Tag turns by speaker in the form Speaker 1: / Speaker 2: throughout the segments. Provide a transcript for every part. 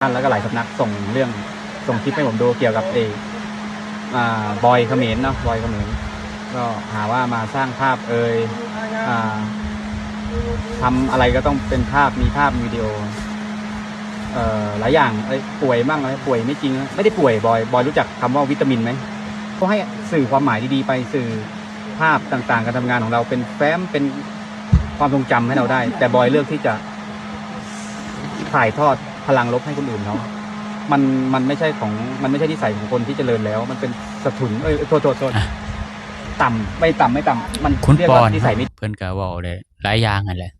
Speaker 1: ท่านแล้วก็หลายสำนักส่งคลิปให้ผมดูเกี่ยวกับบอยเขมรเนาะบอยเขมรก็หาว่ามาสร้างภาพทำอะไรก็ต้องเป็นภาพมีวิดีโอหลายอย่างป่วยบ้างอะไรป่วยไม่จริงไม่ได้ป่วยบอยรู้จักคำว่าวิตามินไหมก็ให้สื่อความหมายดีๆไปสื่อภาพต่างๆการทำงานของเราเป็นแฟ้มเป็นความทรงจำให้เราได้แต่บอยเลือกที่จะถ่ายทอดพลังลบให้คนอื่นเขามันไม่ใช่นิสัยของคนที่เจริญแล้วมันเป็นสะทุนโทษต่ำไม่ต่ำมัน
Speaker 2: คุณ
Speaker 1: เรียก
Speaker 2: ปอ
Speaker 1: ว่าน นิสัยไม่
Speaker 2: เพิ่นก็เว้าได้หลายอย่างนั่นแหละ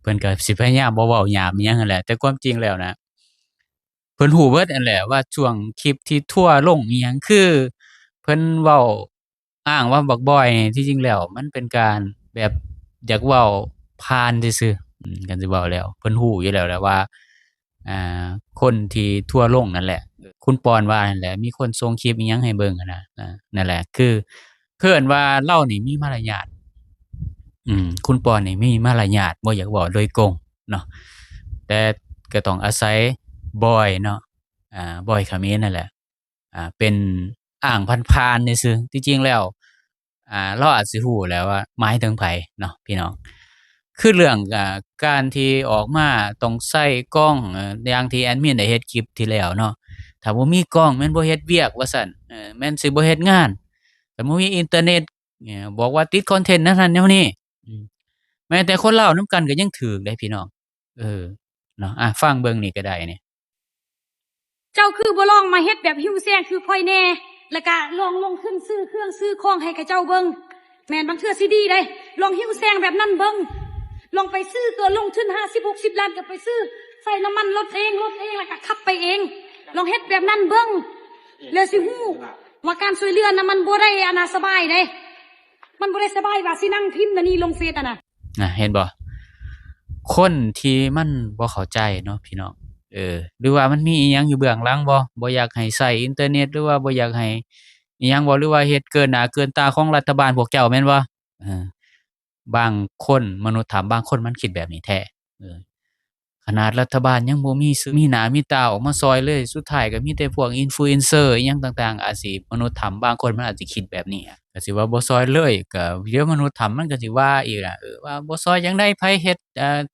Speaker 2: เพิ่นก็สิพยายามบ่เว้าหยาบอิหยังนั่นแหละแต่ความจริงแล้วนะเพิ่นรู้เบิดนั่นแหละว่าช่วงคลิปที่ทัวร์ลงอิหยังคือเพิ่นเว้าอ้างว่าบักบอยนี่ที่จริงแล้วมันเป็นการแบบอยากเว้าผ่านซื่อๆก็สิเว้าแล้วเพิ่นรู้อยู่แล้วแหละว่าอ่าคนที่ทัวร์ลงนั่นแหละคุณปอนว่านั่นแหละมีคนส่งคลิปอิหยังให้เบิ่งอะนะนั่นแหละคือเพิ่นว่าเรานี่มีมารยาทคุณปอนนี่มีมารยาทบ่อยากเว้าโดยตรงเนาะแต่ก็ต้องอาศัยบอยเนาะบอยเขมรนั่นแหละเป็นอ้างผ่านๆซื่อๆที่จริงแล้วเราอาจสิรู้แหล้วว่าหมายถึงไผเนาะพี่น้องคือเรื่องการที่ออกมาต้องใช้กล้องอย่างที่แอดมินได้เฮ็ดคลิปที่แล้วเนาะถ้าบ่มีกล้องแม่นบ่เฮ็ดเวียกว่าซั่นแม่นสิบ่เฮ็ดงานถ้าบ่มีอินเทอร์เน็ตบอกว่าติดคอนเทนต์แนวนั้นแนวนี้อืม แม้แต่คนลาวนำกันก็ยังถูกเดะพี่น้องเออเนาะฟังเบิ่งนี่ก็ได้นี่
Speaker 3: เจ้าคือบ่ลองมาเฮ็ดแบบหิ้วแซงคือค่อยแน่แล้วก็ลองลงขึ้นซื้อเครื่องซื้อของให้กับเจ้าเบิ่งแม่นบางเทื่อสิดีเด้ลองหิ้วแซงแบบนั้นเบิ่งลองไปซื้อเกินลงทุน50-60 ล้านก็ไปซื้อใส่น้ำมันรถเองแล้วก็ขับไปเองลองเฮ็ดแบบนั้นเบิ่งแล้วสิฮู้ว่าการช่วยเหลือน่ะมันบ่ได้สบายเด้มันบ่ได้สบายว่าสินั่งพิมพ์นี่ลงเฟซน่ะ
Speaker 2: เห็นบ่คนที่มันบ่เข้าใจเนาะพี่น้องหรือว่ามันมีอิหยังอยู่เบื้องหลังบ่อยากให้ใช้อินเทอร์เน็ตหรือว่าบ่อยากให้อิหยังบ่หรือว่าเฮ็ดเกินหน้าเกินตาของรัฐบาลพวกเจ้าแม่นบ่เออบางคนมนุษย์ถ้าบางคนมันคิดแบบนี้แท้เออขนาดรัฐบาลยังบ่มีสื่อมีหน้ามีตาออกมาช่วยเลยสุดท้ายก็มีแต่พวก influencer อิหยังต่างๆอาจสิมนุษย์ถ้าบางคนมันอาจสิคิดแบบนี้ก็สิว่าบ่ช่วยเลยก็เดี๋ยวมนุษย์ถ้ามันก็สิว่าอีกล่ะว่าบ่ช่วยจั่งใดไผเฮ็ด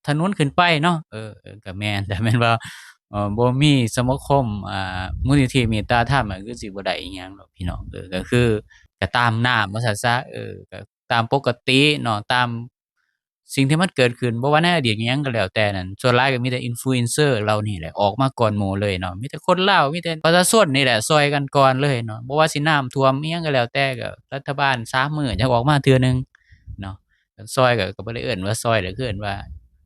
Speaker 2: ถนนขึ้นไปเนาะก็แม่นแต่แม่นว่าบ่มีสมาคมมูลนิธิเมตตาธรรมก็คือสิบ่ได้อิหยังดอกพี่น้องก็คือก็ตามน้ำว่าซั่นซะก็ตามปกติเนาะตามสิ่งที่มันเกิดขึ้นบ่ว่าในอดีตอิหยังก็แล้วแต่นั่นส่วนหลายก็มีแต่ influencer เหล่านี้แหละออกมาก่อนหมู่เลยเนาะมีแต่คนลาวมีแต่ประชาชนนี่แหละช่วยกันก่อนเลยเนาะบ่ว่าสิน้ำท่วมอิหยังก็แล้วแต่ก็รัฐบาล3มื้อจั่งออกมาเทื่อหนึ่งเนาะช่วยก็บ่ได้เอิ้นว่าช่วยแต่คือเอิ้นว่า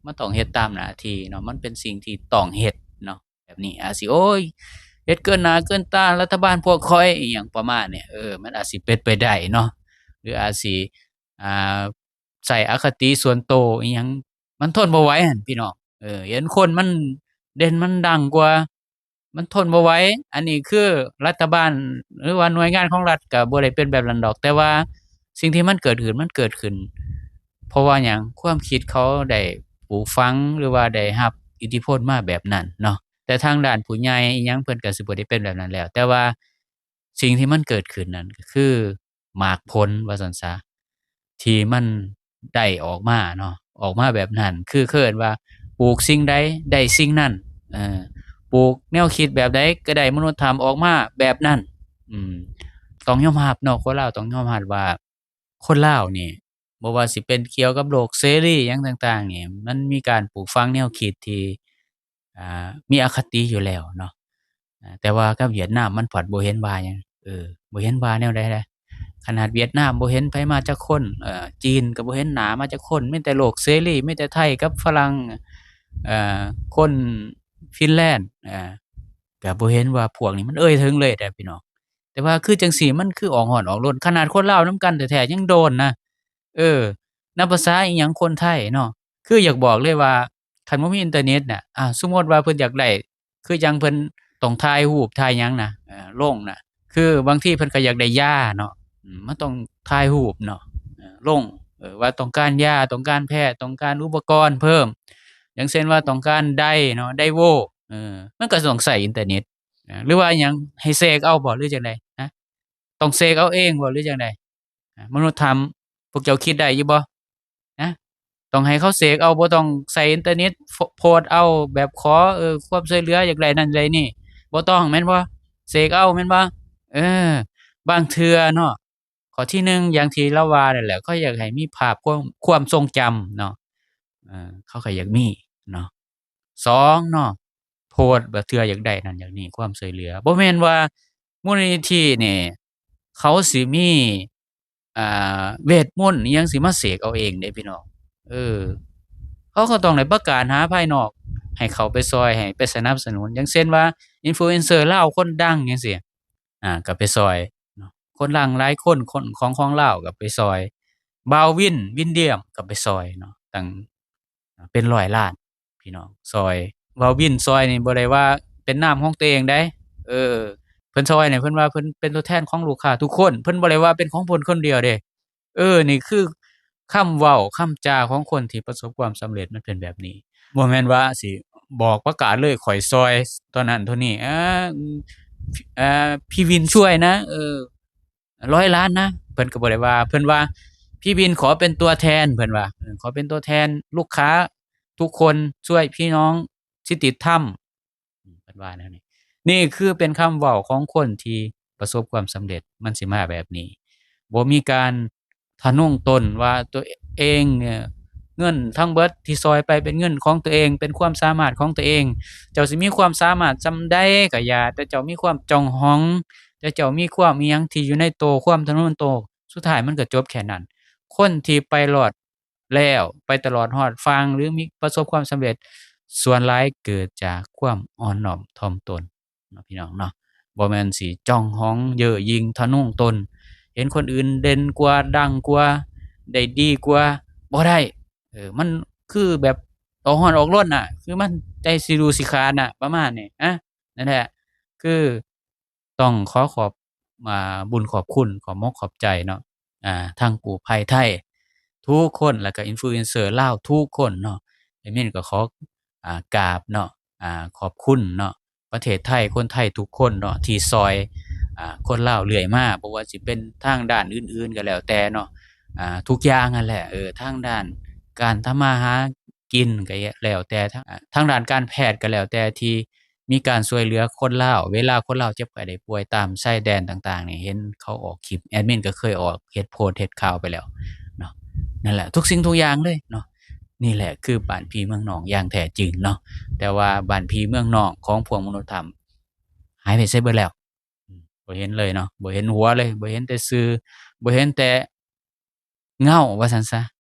Speaker 2: มันต้องเฮ็ดตามหน้าที่เนาะมันเป็นสิ่งที่ต้องเฮ็ดเนาะแบบนี้อาจสิโอ๊ยเฮ็ดเกินหน้าเกินตารัฐบาลพวกข้อยอิหยังประมาณนี้มันอาจสิเป็นไปได้เนาะหรืออาจสิอ่า ใส่อคติส่วนตัวอิหยังมันทนบ่ไหวหั้นพี่น้องเห็นคนมันเด่นมันดังกว่ามันทนบ่ไหวอันนี้คือรัฐบาลหรือว่าหน่วยงานของรัฐก็บ่ได้เป็นแบบนั้นดอกแต่ว่าสิ่งที่มันเกิดขึ้นเพราะว่าหยังความคิดเขาได้ปลูกฝังหรือว่าได้รับอิทธิพลมาแบบนั้นเนาะแต่ทางด้านผู้ใหญ่อิหยังเพิ่นก็สิบ่ได้เป็นแบบนั้นแล้วแต่ว่าสิ่งที่มันเกิดขึ้นนั้นก็คือหมากผลว่าซั่นซะที่มันได้ออกมาเนาะออกมาแบบนั้นคือเขาเอิ้นว่าปลูกสิ่งใดได้สิ่งนั้นเออปลูกแนวคิดแบบใดก็ได้มนุษยธรรมออกมาแบบนั้นอืมต้องยอมรับเนาะคนลาวต้องยอมรับว่าคนลาวนี่บ่ว่าสิเป็นเกี่ยวกับโลกเสรีอิหยังต่างๆนี่มันมีการปลูกฝังแนวคิดที่มีอคติอยู่แล้วเนาะแต่ว่ากับเวียดนามมันผัดบ่เห็นว่าหยังบ่เห็นว่าแนวใดเลยขนาดเวียดนามบ่เห็นไผมาจักคนจีนก็บ่เห็นหน้ามาจักคนมีแต่โลกเสรีมีแต่ไทยกับฝรั่งเอ่อคนฟินแลนด์ก็บ่เห็นว่าพวกนี้มันเอ่ยถึงเลยเด้อพี่น้องแต่ว่าคือจังซี่มันคือออกร้อนออกรนขนาดคนลาวนำกันแท้ๆยังโดนนะเออนับภาษาอิหยังคนไทยเนาะคืออยากบอกเลยว่าคันบ่มีอินเทอร์เน็ตน่ะสมมุติว่าเพิ่นอยากได้คือจั่งเพิ่นต้องถ่ายรูปถ่ายหยังน่ะลงน่ะคือบางทีเพิ่นก็อยากได้ยาเนาะมันต้องถ่ายรูปเนาะลงว่าต้องการยาต้องการแพทย์ต้องการอุปกรณ์เพิ่มอย่างเช่นว่าต้องการไดร์เนาะไดโว มันก็ต้องใช้อินเทอร์เน็ตหรือว่าหยังให้เสกเอาบ่หรือจังได๋ฮะต้องเสกเอาเองบ่หรือจังได๋มนุษย์ทำพวกเจ้าคิดได้อยู่บ่นะต้องให้เขาเสกเอาบ่ต้องใช้อินเทอร์เน็ตโพสต์เอาแบบขอความช่วยเหลืออยากได้นั่นได้นี่บ่ต้องแม่นบ่เสกเอาแม่นบ่เออบางเทื่อเนาะข้อที่หนึ่งอย่างที่เราว่านั่นแหละเขาอยากให้มีภาพความทรงจำเนาะเขาก็อยากมีเนาะสองเนาะ โพสต์แบบเทื่ออยากได้นั่นอยากนี้ความช่วยเหลือบ่แม่นว่ามูลนิธินี่เขาสิมีอ่เวทมนต์อิหยังสิมาเสกเอาเองเด้พี่น้องเออเขาก็ต้องได้ประกาศหาภายนอกให้เขาไปช่วยให้ไปสนับสนุนอย่างเช่นว่า influencer ลาวคนดังจังซี้ก็ไปช่วยเนาะคนดังหลายคนของลาวก็ไปช่วยบ่าววิน วินเดียมก็ไปช่วยเนาะตั้งเป็นร้อยล้านพี่น้องช่วย เว้าวินซอยนี่บ่ได้ว่าเป็นนามของตัวเองได้เออเพิ่นซอยนี่เพิ่นว่าเพิ่นเป็นตัวแทนของลูกค้าทุกคนเพิ่นบ่ได้ว่าเป็นของเพิ่นคนเดียวเดะนี่คือคำเว้าคำจาของคนที่ประสบความสำเร็จมันเป็นแบบนี้บ่แม่นว่าสิบอกประกาศเลยข้อยซอยเท่านั้นเท่านี้พี่วินช่วยนะ100ล้านนะเพิ่นก็บ่ได้ว่าเพิ่นว่าพี่วินขอเป็นตัวแทนเพิ่นว่าขอเป็นตัวแทนลูกค้าทุกคนช่วยพี่น้องที่ติดถ้ำเพิ่นว่าแนวนี้นี่คือเป็นคำเว้าของคนที่ประสบความสำเร็จมันสิมาแบบนี้บ่มีการทะนงตนว่าตัวเองเนี่ยเงินทั้งเบิดที่ซอยไปเป็นเงินของตัวเองเป็นความสามารถของตัวเองเจ้าสิมีความสามารถส่ำใดก็อย่าแต่เจ้ามีความจองหองแต่เจ้ามีความอิหยังที่อยู่ในตัวความทะนุถนโตสุดท้ายมันก็จบแค่นั้นคนที่ไปรอดแล้วไปตลอดฮอดฝั่งหรือมีประสบความสำเร็จส่วนหลายเกิดจากความอ่อนน้อมถ่อมตนเนาะพี่น้องเนาะบ่แม่นสิจ้องหองเย่อหยิ่งทะนงตนเห็นคนอื่นเด่นกว่าดังกว่าได้ดีกว่าบ่ได้มันคือแบบเอาร้อนออกรนน่ะคือมันใจสิรู้สิคร้านน่ะประมาณนี้นั่นแหละคือต้องขอขอบบุญขอบคุณขอบมกขอบใจเนาะทางกู้ภัยไทยทุกคนแล้วก็ influencer ลาวทุกคนเนาะแอดมินก็ขอกราบเนาะขอบคุณเนาะประเทศไทยคนไทยทุกคนเนาะที่ซอยคนลาวเรื่อยมาบ่ว่าสิเป็นทางด้านอื่นๆก็แล้วแต่เนาะทุกอย่างนั่นแหละทางด้านการทำมาหากินก็แล้วแต่ทางด้านการแพทย์ก็แล้วแต่ที่มีการช่วยเหลือคนลาวเวลาคนลาวเจ็บไข้ได้ป่วยตามชายแดนต่างๆนี่เห็นเขาออกคลิปแอดมินก็เคยออกเฮ็ดโพสต์เฮ็ดข่าวไปแล้วเนาะนั่นแหละทุกสิ่งทุกอย่างเลยเนาะนี่แหละคือบ้านพี่เมืองน้องอย่างแท้จริงเนาะแต่ว่าบ้านพี่เมืองน้องของพวกมนุษย์ถ้ำหายไปไสเบิดแล้วบ่เห็นเลยเนาะบ่เห็นหัวเลยบ่เห็นแต่ชื่อบ่เห็นแต่เงาว่าซั่นซะ